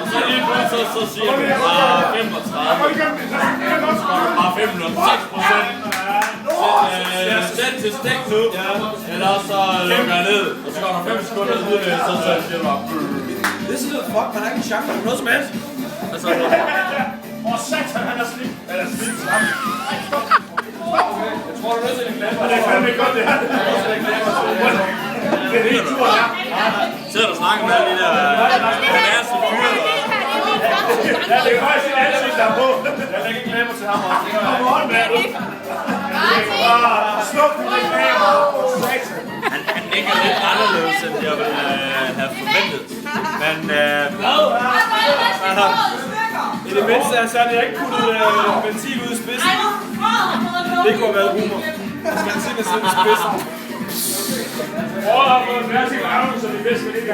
Og så lige pludselig så siger vi bare 35. Så går der bare 506%. Sæt til stik nu. Eller så lukker jeg ned. Og så går der 5 sekunder yderligere, så siger du bare Det er sådan fuck, man har ikke en chance for noget som helst. Altså, satan, han er slidt. Han er slidt sammen. Jeg tror, du er nødt til en glæde. Og det er fandme godt, det her. Det er helt tur her. sidder og snakker med alle de der perverse fyre. Ja, det er faktisk et ansigt, der er på. Jeg lægger ikke glæde til ham også. Kom on, mand. Sluk den reklamer. Han ligger lidt anderledes, end jeg ville have forventet. Men i det mindste er så, at jeg ikke puttet ventil ud i spidsen. Det kunne have været humor. Ventil ud i spidsen. Hvor har fået færdig til armen, så det bedste vil ikke